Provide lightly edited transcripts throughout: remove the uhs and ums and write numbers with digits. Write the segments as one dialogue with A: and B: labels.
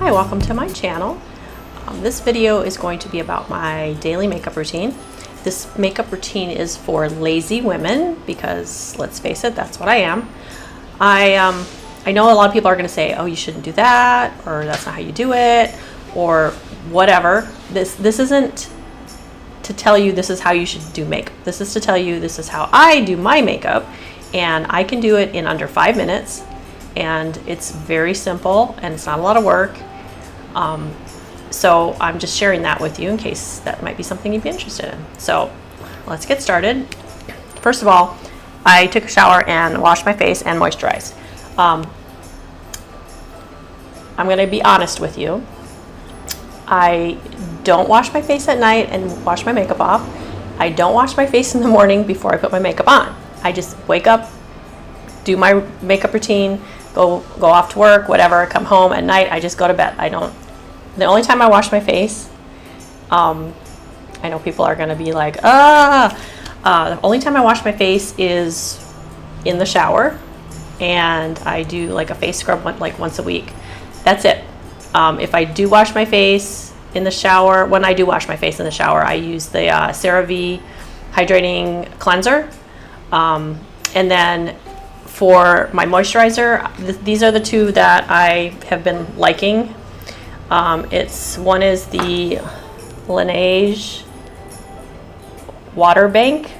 A: Hi, welcome to my channel. This video is going to be about my daily makeup routine. This makeup routine is for lazy women because, let's face it, that's what I am. I know a lot of people are going to say, oh, you shouldn't do that, or that's not how you do it, or whatever. This isn't to tell you this is how you should do makeup. This is to tell you this is how I do my makeup, and I can do it in under 5 minutes, and it's very simple, and it's not a lot of work. So I'm just sharing that with you in case that might be something you'd be interested in. So let's get started. First of all, I took a shower and washed my face and moisturized. I'm going to be honest with you. I don't wash my face at night and wash my makeup off. I don't wash my face in the morning before I put my makeup on. I just wake up, do my makeup routine, go off to work, whatever, come home at night, I just go to bed. The only time I wash my face, I know people are going to be like, the only time I wash my face is in the shower, and I do like a face scrub once a week. That's it. If I do wash my face in the shower, when I do wash my face in the shower, I use the CeraVe Hydrating Cleanser. And then for my moisturizer, these are the two that I have been liking. One is the Laneige Water Bank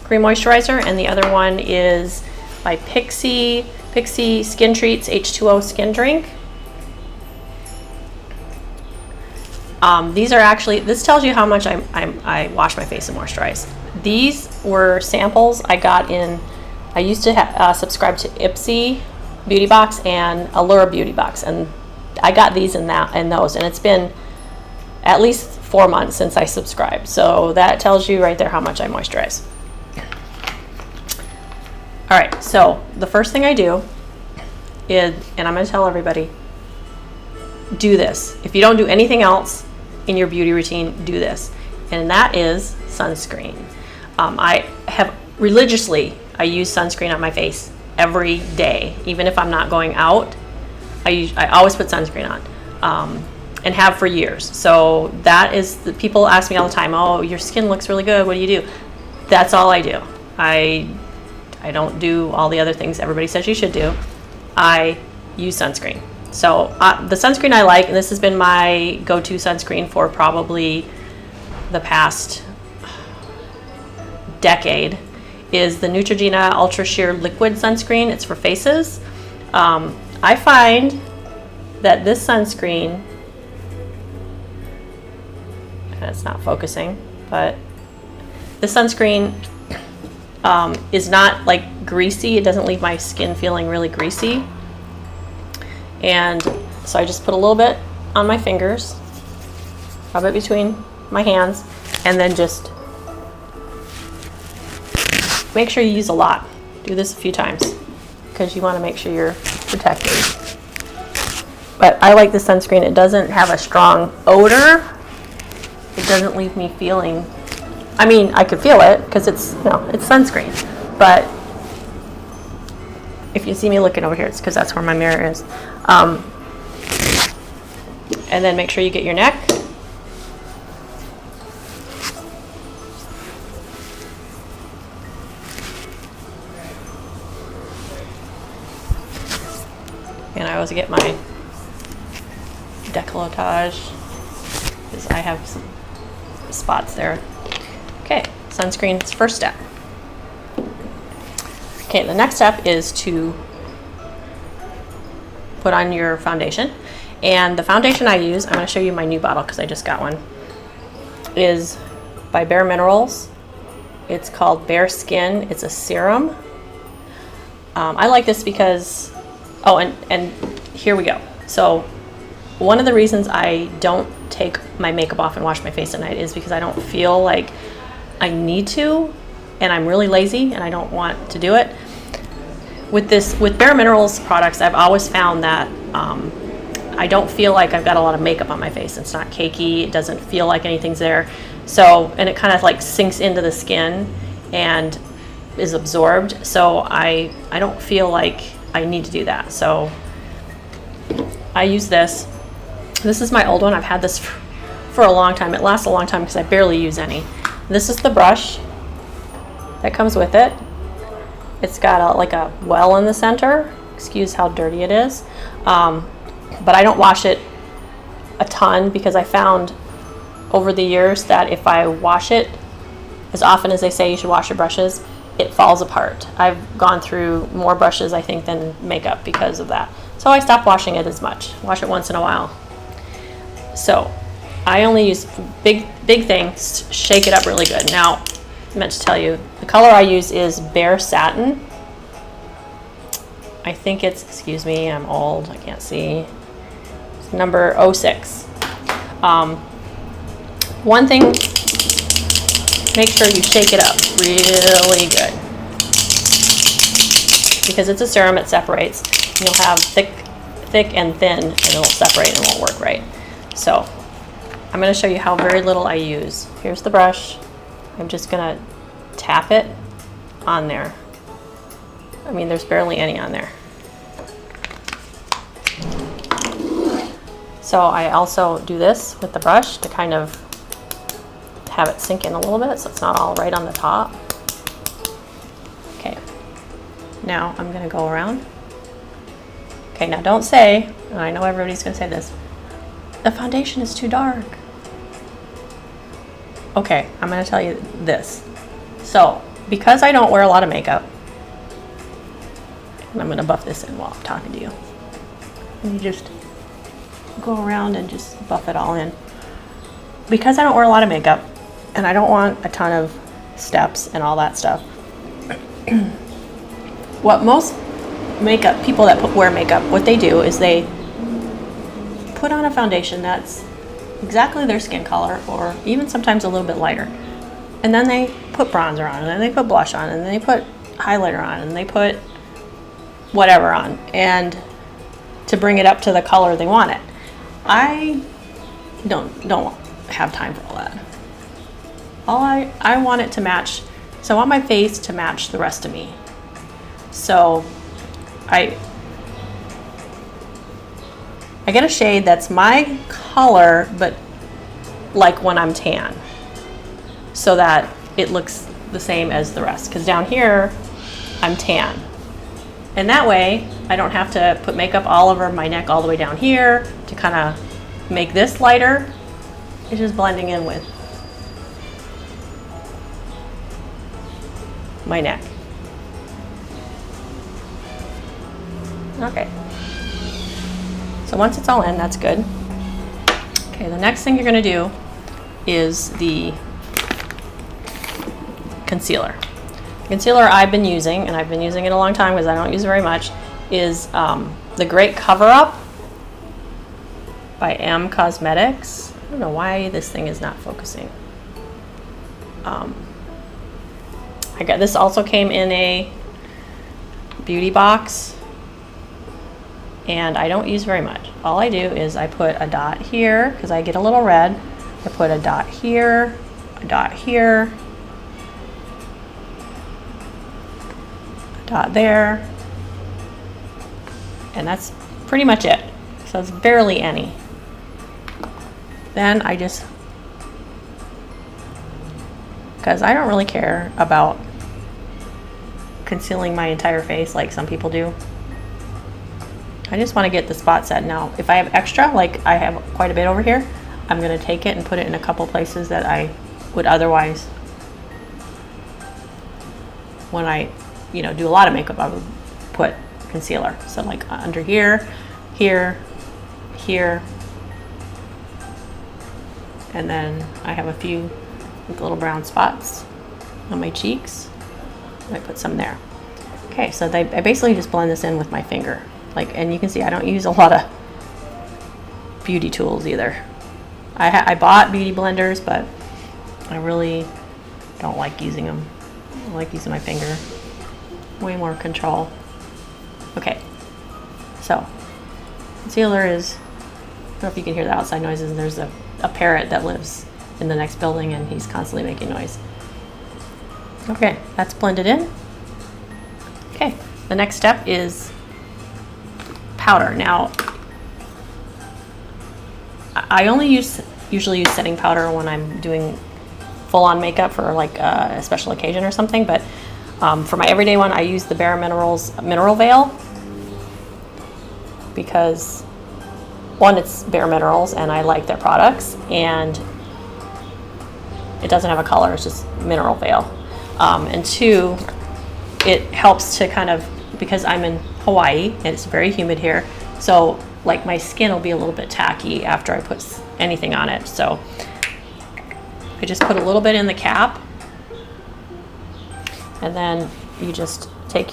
A: Cream Moisturizer, and the other one is by Pixi Skin Treats H2O Skin Drink. These are actually, this tells you how much I wash my face and moisturize. These were samples I got in, I used to subscribe to Ipsy Beauty Box and Allure Beauty Box, and I got these in those, and it's been at least 4 months since I subscribed. So that tells you right there how much I moisturize. All right, so the first thing I do is, and I'm going to tell everybody, do this. If you don't do anything else in your beauty routine, do this, and that is sunscreen. I have religiously, I use sunscreen on my face every day, even if I'm not going out. I always put sunscreen on, and have for years. So that is, people ask me all the time, oh, your skin looks really good, what do you do? That's all I do. I don't do all the other things everybody says you should do. I use sunscreen. So the sunscreen I like, and this has been my go-to sunscreen for probably the past decade, is the Neutrogena Ultra Sheer Liquid Sunscreen. It's for faces. I find that this sunscreen, and it's not focusing, but this sunscreen is not like greasy. It doesn't leave my skin feeling really greasy. And so I just put a little bit on my fingers, rub it between my hands, and then just make sure you use a lot. Do this a few times because you want to make sure you're protected. But I like this sunscreen. It doesn't have a strong odor. It doesn't leave me feeling, I mean, I could feel it because it's sunscreen. But if you see me looking over here, it's because that's where my mirror is. And then make sure you get your neck. And I always get my décolletage because I have some spots there. Okay, sunscreen is first step. Okay, the next step is to put on your foundation. And the foundation I use, I'm going to show you my new bottle because I just got one, is by bareMinerals. It's called bareSkin. It's a serum. I like this because, oh, and here we go. So one of the reasons I don't take my makeup off and wash my face at night is because I don't feel like I need to, and I'm really lazy and I don't want to do it. With bareMinerals products, I've always found that I don't feel like I've got a lot of makeup on my face. It's not cakey. It doesn't feel like anything's there. So, and it kind of like sinks into the skin and is absorbed. So I don't feel like I need to do that. So I use this This is my old one. I've had this for a long time. It lasts a long time because I barely use any. This is the brush that comes with it. It's got like a well in the center. Excuse how dirty it is. But I don't wash it a ton because I found over the years that if I wash it as often as they say you should wash your brushes, it falls apart. I've gone through more brushes, I think, than makeup because of that. So I stopped washing it as much. Wash it once in a while. So I only use big things, shake it up really good. Now, I meant to tell you, the color I use is Bare Satin. I think it's, excuse me, I'm old, I can't see. It's number 06. One thing, make sure you shake it up really good. Because it's a serum, it separates. You'll have thick and thin, and it'll separate and it won't work right. So I'm going to show you how very little I use. Here's the brush. I'm just going to tap it on there. I mean, there's barely any on there. So I also do this with the brush to kind of have it sink in a little bit so it's not all right on the top. Okay, now I'm going to go around. Okay, now don't say, and I know everybody's going to say this, the foundation is too dark. Okay, I'm going to tell you this. So, because I don't wear a lot of makeup, and I'm going to buff this in while I'm talking to you. And you just go around and just buff it all in. Because I don't wear a lot of makeup, and I don't want a ton of steps and all that stuff, what most makeup, people that wear makeup, what they do is they put on a foundation that's exactly their skin color, or even sometimes a little bit lighter. And then they put bronzer on, and then they put blush on, and then they put highlighter on, and they put whatever on, and to bring it up to the color they want it. I don't have time for all that. I want it to match, so I want my face to match the rest of me. So I get a shade that's my color, but like when I'm tan, so that it looks the same as the rest. Because down here, I'm tan. And that way, I don't have to put makeup all over my neck all the way down here to kind of make this lighter. It's just blending in with my neck. Okay. So once it's all in, that's good. Okay, the next thing you're going to do is the concealer. The concealer I've been using, and I've been using it a long time because I don't use it very much, is the Great Coverup by M Cosmetics. I don't know why this thing is not focusing. I got this, also came in a beauty box, and I don't use very much. All I do is I put a dot here because I get a little red. I put a dot here, a dot here, a dot there, and that's pretty much it. So it's barely any. Then I just, because I don't really care about concealing my entire face like some people do. I just want to get the spot set. Now, if I have extra, like I have quite a bit over here, I'm going to take it and put it in a couple places that I would otherwise, when I, do a lot of makeup, I would put concealer. So like under here, here, here, and then I have a few little brown spots on my cheeks. I put some there. Okay, so I basically just blend this in with my finger. And you can see I don't use a lot of beauty tools either. I bought beauty blenders, but I really don't like using them. I like using my finger. Way more control. Okay, so concealer is, I don't know if you can hear the outside noises. There's a parrot that lives in the next building, and he's constantly making noise. Okay, that's blended in. Okay, the next step is powder. Now, I only usually use setting powder when I'm doing full-on makeup for like a special occasion or something, but for my everyday one, I use the bareMinerals Mineral Veil because one, it's bareMinerals and I like their products, and it doesn't have a color, it's just mineral veil. And two, it helps to kind of, because I'm in Hawaii and it's very humid here, so like my skin will be a little bit tacky after I put anything on it. So I just put a little bit in the cap, and then you just take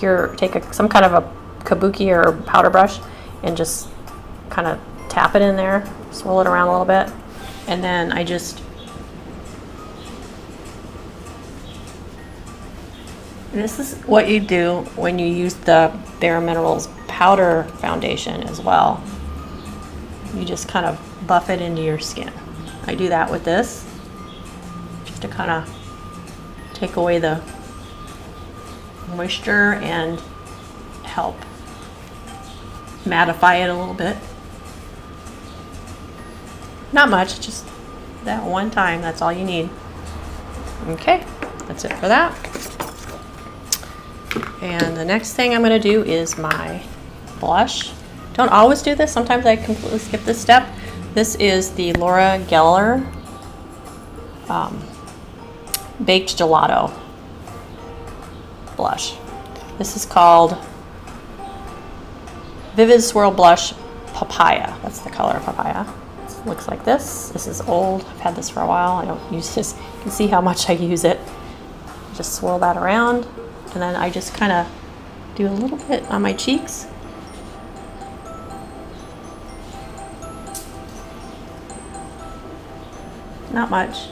A: some kind of a kabuki or powder brush and just kind of tap it in there, swirl it around a little bit, and then I just, this is what you do when you use the bareMinerals powder foundation as well. You just kind of buff it into your skin. I do that with this, just to kind of take away the moisture and help mattify it a little bit. Not much, just that one time, that's all you need. Okay, that's it for that. And the next thing I'm going to do is my blush. Don't always do this, sometimes I completely skip this step. This is the Laura Geller Baked Gelato blush. This is called Vivid Swirl Blush Papaya. That's the color, Papaya. It looks like this. This is old. I've had this for a while. I don't use this. You can see how much I use it. Just swirl that around, and then I just kind of do a little bit on my cheeks. Not much.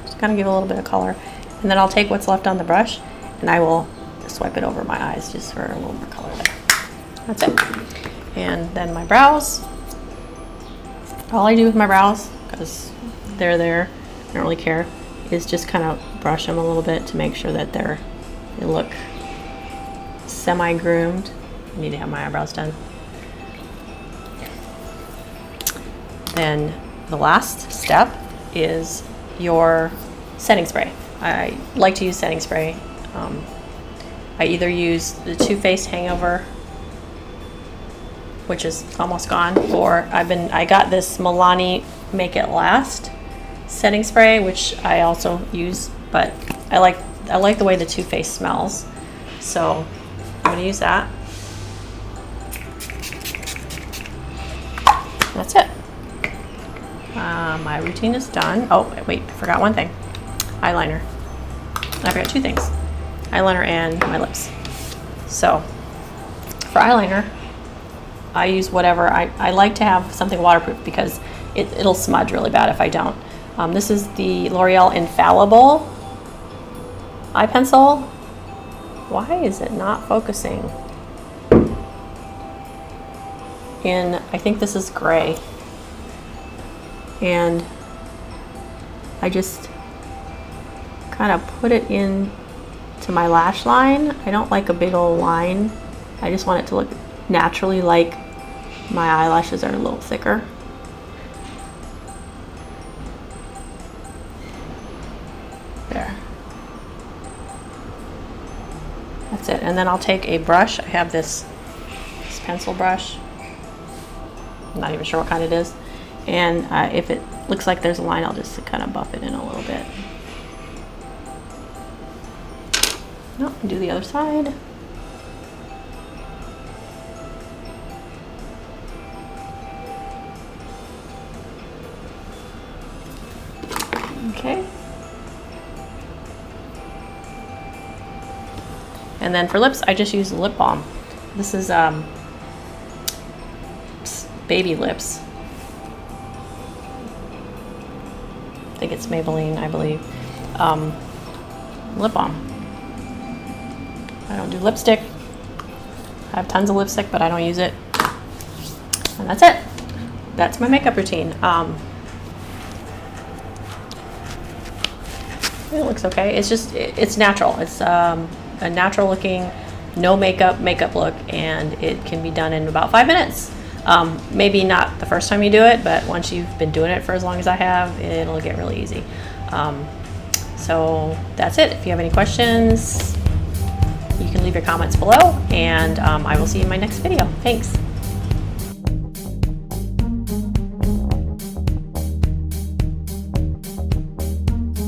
A: Just kind of give a little bit of color. And then I'll take what's left on the brush and I will swipe it over my eyes just for a little more color there. That's it. And then my brows. All I do with my brows, because they're there, I don't really care, is just kind of brush them a little bit to make sure that they look semi-groomed. I need to have my eyebrows done. Then the last step is your setting spray. I like to use setting spray. I either use the Too Faced Hangover, which is almost gone, or I got this Milani Make It Last setting spray, which I also use, but I like the way the Too Faced smells, so I'm gonna use that. That's it. My routine is done. Oh wait, I forgot one thing. Eyeliner. I forgot two things. Eyeliner and my lips. So for eyeliner, I use whatever. I like to have something waterproof because it'll smudge really bad if I don't. This is the L'Oreal Infallible eye pencil. Why is it not focusing? I think this is gray. And I just kind of put it in to my lash line. I don't like a big old line. I just want it to look naturally like my eyelashes are a little thicker. There. That's it. And then I'll take a brush. I have this pencil brush. I'm not even sure what kind it is. And if it looks like there's a line, I'll just kind of buff it in a little bit. No, do the other side. Okay. And then for lips, I just use lip balm. This is Baby Lips. I think it's Maybelline, I believe. Lip balm. I don't do lipstick. I have tons of lipstick, but I don't use it. And that's it. That's my makeup routine. It looks okay. It's just, it's natural. It's a natural looking, no makeup look, and it can be done in about 5 minutes. Maybe not the first time you do it, but once you've been doing it for as long as I have, it'll get really easy. So that's it. If you have any questions, you can leave your comments below, and I will see you in my next video. Thanks.